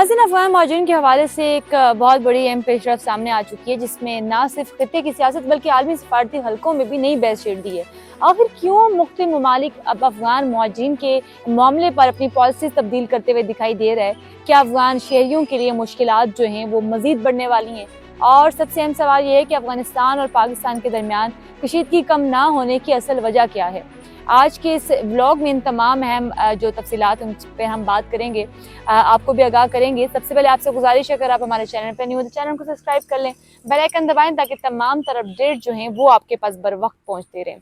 नाज़रीन, अफ़गान महाजिरीन के हवाले से एक बहुत बड़ी अहम पेशरफ़्त सामने आ चुकी है, जिसमें न सिर्फ खित्ते की सियासत बल्कि आलमी सफारती हलकों में भी नई बहस छिड़ दी है। आखिर क्यों मुख्तलिफ ममालिक अब अफ़गान महाजिरीन के मामले पर अपनी पॉलिसीज़ तब्दील करते हुए दिखाई दे रहा है? क्या अफ़गान शहरियों के लिए मुश्किलात जो हैं वो मज़ीद बढ़ने वाली हैं? और सबसे अहम सवाल ये है कि अफ़गानिस्तान और पाकिस्तान के दरमियान कशीदगी कम ना होने की असल वजह क्या है? आज के इस व्लॉग में इन तमाम अहम जो तफसीलात उन पे हम बात करेंगे, आपको भी आगाह करेंगे। सबसे पहले आपसे गुजारिश है, अगर आप हमारे चैनल पर न्यू हो तो चैनल को सब्सक्राइब कर लें, बेल आइकन दबाएं ताकि तमाम तरह अपडेट जो हैं वो आपके पास बर वक्त पहुँचते रहें।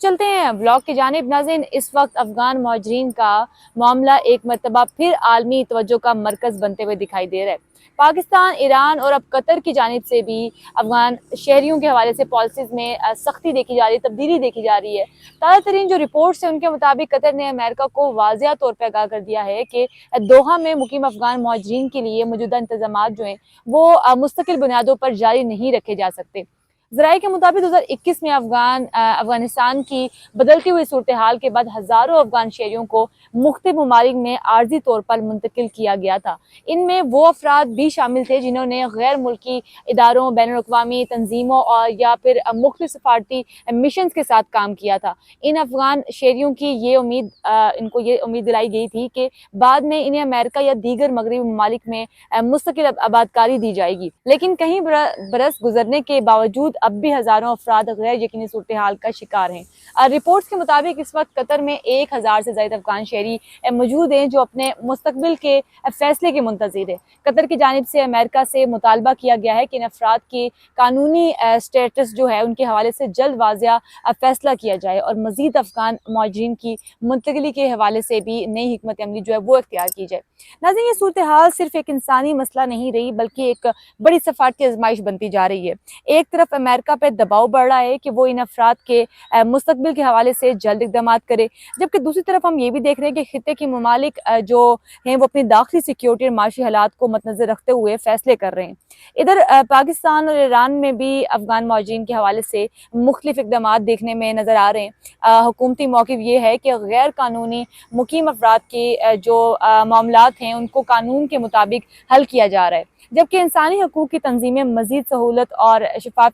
चलते हैं व्लॉग की जानिब। नाज़रीन, इस वक्त अफ़गान महाजिरीन का मामला एक मरतबा फिर आलमी तवज्जो का मरकज़ बनते हुए दिखाई दे रहा है। पाकिस्तान, ईरान और अब कतर की जानिब से भी अफ़गान शहरियों के हवाले से पॉलिसीज़ में सख्ती देखी जा रही है, तब्दीली देखी जा रही है। ताज़ा तरीन जो रिपोर्ट्स हैं उनके मुताबिक कतर ने अमेरिका को वाज़िया तौर पर आगाह कर दिया है कि दोहा में मुकीम अफ़गान महाजिरीन के लिए मौजूदा इंतज़ामात जो हैं वो मुस्तकिल बुनियादों पर जारी नहीं रखे जा सकते। ज़राए के मुताबिक 2021 में अफ़गानिस्तान की बदलती हुई सूरत हाल के बाद हज़ारों अफ़गान शहरियों को मुख्तलिफ ममालिक में आर्जी तौर पर मुंतकिल किया गया था। इनमें वो अफराद भी शामिल थे जिन्होंने गैर मुल्की इदारों, बैनुल-अक़वामी तंजीमों और या फिर मुख्तलिफ सफारती मिशंस के साथ काम किया था। इन अफ़गान शहरियों की इनको ये उम्मीद दिलाई गई थी कि बाद में इन्हें अमेरिका या दीगर मगरबी ममालिक में मुस्तकिल आबादकारी दी जाएगी, लेकिन कहीं बरस गुजरने के बावजूद अब भी हज़ारों अफराद गैर यकीनी सूरत हाल का शिकार हैं। रिपोर्ट्स के मुताबिक इस वक्त कतर में 1000 से ज़ायद अफगान शहरी मौजूद हैं जो अपने मुस्तकबिल के फैसले के मुंतज़िर है। कतर की जानिब से अमेरिका से मुतालबा किया गया है कि इन अफराद के कानूनी स्टेटस जो है उनके हवाले से जल्द वाज़िया फैसला किया जाए और मज़ीद अफगान महाजिरीन की मुंतकिली के हवाले से भी नई हिकमत अमली जो है वो इख्तियार की जाए। नाज़रीन, ये सूरत हाल सिर्फ एक इंसानी मसला नहीं रही बल्कि एक बड़ी सफारती आजमाइश बनती जा रही है। एक तरफ अमेरिका पर दबाव बढ़ रहा है कि वो इन अफराद के मुस्तकबिल के हवाले से जल्द इक़दाम करे, जबकि दूसरी तरफ हम ये भी देख रहे हैं कि खित्ते के ममालिक जो हैं वो अपनी दाखिली सिक्योरिटी और माशी हालात को मद्देनज़र रखते हुए फैसले कर रहे हैं। इधर पाकिस्तान और ईरान में भी अफगान महाजिरीन के हवाले से मुख्तलिफ इक़दाम देखने में नज़र आ रहे हैं। हुकूमती मौक़िफ़ ये है कि गैर कानूनी मुकीम अफराद के जो मामलात हैं उनको कानून के मुताबिक हल किया जा रहा है, जबकि इंसानी हकूक़ की तंजीमें मज़ीद सहूलत और शफाफ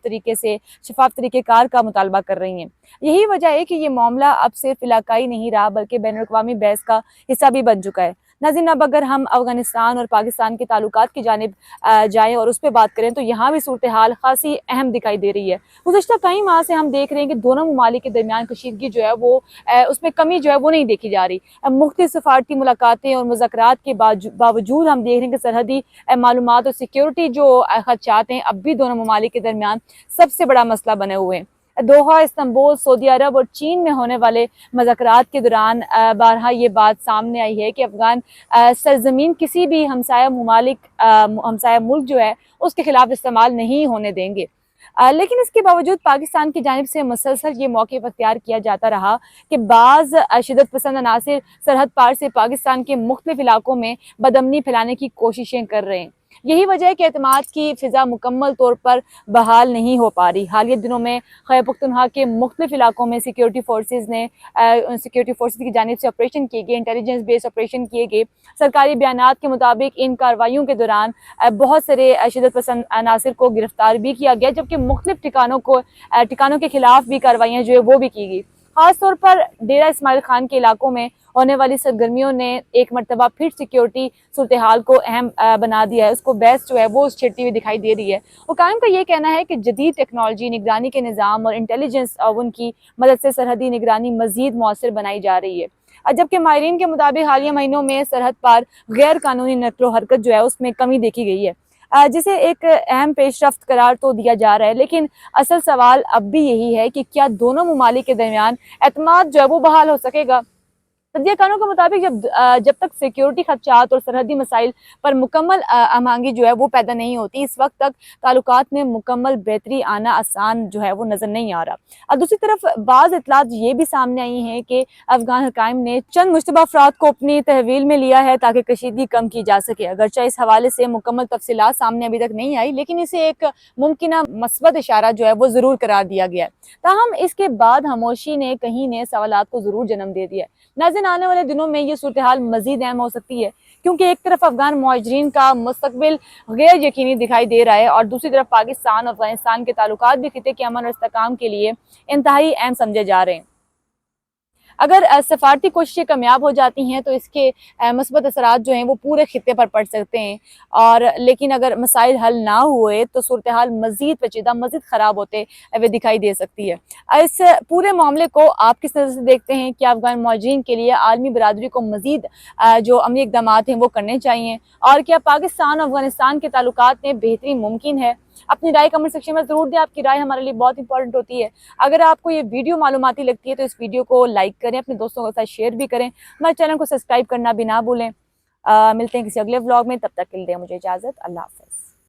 तरीके कार का मुतालबा कर रही हैं। यही वजह है कि ये मामला अब सिर्फ इलाकाई नहीं रहा बल्कि बैनुल-अक़वामी बहस का हिस्सा भी बन चुका है। नाज़रीन, अब अगर हम अफ़गानिस्तान और पाकिस्तान के ताल्लुकात की जानिब जाएँ और उस पर बात करें तो यहाँ भी सूरत हाल खासी अहम दिखाई दे रही है। गुज़िश्ता कई माह से हम देख रहे हैं कि दोनों ममालिक के दरमियान कशीदगी जो है वो उसमें कमी जो है वो नहीं देखी जा रही। मुख्तलिफ सफारती मुलाकातें और मुज़ाकरात के बावजूद हम देख रहे हैं कि सरहदी मालूमात और सिक्योरिटी जो खदशात हैं अब भी दोनों ममालिक के दरमियान सबसे बड़ा मसला बने हुए हैं। दोहा, इस्तांबुल, सऊदी अरब और चीन में होने वाले मुज़ाकरात के दौरान बारहा ये बात सामने आई है कि अफ़गान सरजमीन किसी भी हमसाया मुल्क जो है उसके खिलाफ इस्तेमाल नहीं होने देंगे। लेकिन इसके बावजूद पाकिस्तान की जानिब से मुसलसल ये मौक़िफ़ अख्तियार किया जाता रहा कि बाज़ शिदत पसंद अनासिर सरहद पार से पाकिस्तान के मुख्तलिफ इलाकों में बदअमनी फैलाने की कोशिशें कर रहे हैं। यही वजह है कि एतमाद की फ़िज़ा मुकम्मल तौर पर बहाल नहीं हो पा रही। हालिया दिनों में खैबर पख्तूनख्वा के मुख्तलिफ इलाकों में सिक्योरिटी फोर्सेज की जानिब से ऑपरेशन किए गए, इंटेलिजेंस बेस्ड ऑपरेशन किए गए। सरकारी बयानात के मुताबिक इन कार्रवाइयों के दौरान बहुत सारे शिदत पसंद अनासिर को गिरफ्तार भी किया गया, जबकि मुख्तलिफ ठिकानों के खिलाफ भी कार्रवाइयाँ जो है वो भी की गई। खासतौर पर डेरा इस्माइल खान के इलाकों में होने वाली सरगर्मियों ने एक मरतबा फिर सिक्योरिटी सूरत हाल को अहम बना दिया है। उसको बहस जो है वो छिड़ती हुई दिखाई दे रही है। हुकाम का ये कहना है कि जदीद टेक्नोलॉजी, निगरानी के निज़ाम और इंटेलिजेंस उनकी मदद से सरहदी निगरानी मज़ीद मौसर बनाई जा रही है। जबकि माहिरीन के मुताबिक हालिया महीनों में सरहद पार गैर कानूनी नकलो हरकत जो है उसमें कमी देखी गई है, जिसे एक अहम पेशरफ्त करार तो दिया जा रहा है। लेकिन असल सवाल अब भी यही है कि क्या दोनों ममालिक के दरमियान एतमाद जो है वो बहाल हो सकेगा। तज्ज़ियाकारों के मुताबिक जब तक सिक्योरिटी खदशात और सरहदी मसाइल पर मुकम्मल आमांगी जो है वो पैदा नहीं होती, इस वक्त तक ताल्लुकात में मुकम्मल बेहतरी आना आसान जो है वो नज़र नहीं आ रहा। और दूसरी तरफ बाज़ इतलात ये भी सामने आई हैं कि अफगान हुकाम ने चंद मुश्तबा अफराद को अपनी तहवील में लिया है ताकि कशीदगी कम की जा सके। अगरचा इस हवाले से मुकम्मल तफसीलात सामने अभी तक नहीं आई, लेकिन इसे एक मुमकिन मस्बत इशारा जो है वो ज़रूर करार दिया गया है। ताहम इसके बाद खामोशी ने कहीं ने सवालात को ज़रूर जन्म दे दिया है। नाज़रीन, आने वाले दिनों में ये सूरत हाल मज़ीद अहम हो सकती है کیونکہ ایک طرف افغان مہاجرین کا مستقبل غیر یقینی دکھائی دے رہا ہے اور دوسری طرف پاکستان اور افغانستان کے تعلقات بھی خطے کے امن اور استحکام کے لیے انتہائی اہم سمجھے جا رہے ہیں۔ اگر سفارتی کوششیں کامیاب ہو جاتی ہیں تو اس کے مثبت اثرات جو ہیں وہ پورے خطے پر پڑ سکتے ہیں، اور لیکن اگر مسائل حل نہ ہوئے تو صورتحال مزید پیچیدہ، مزید خراب ہوتے ہوئے دکھائی دے سکتی ہے۔ اس پورے معاملے کو آپ کس نظر سے دیکھتے ہیں؟ کیا افغان مہاجرین کے لیے عالمی برادری کو مزید جو عملی اقدامات ہیں وہ کرنے چاہیے، اور کیا پاکستان اور افغانستان کے تعلقات میں بہتری ممکن ہے؟ اپنی رائے کمنٹ سیکشن میں ضرور دیں، آپ کی رائے ہمارے لیے بہت امپورٹنٹ ہوتی ہے۔ اگر آپ کو یہ ویڈیو معلوماتی لگتی ہے تو اس ویڈیو کو لائک کریں، اپنے دوستوں کے ساتھ شیئر بھی کریں، ہمارے چینل کو سبسکرائب کرنا بھی نہ بھولیں۔ ملتے ہیں کسی اگلے ولاگ میں، تب تک کے لیے مجھے اجازت، اللہ حافظ۔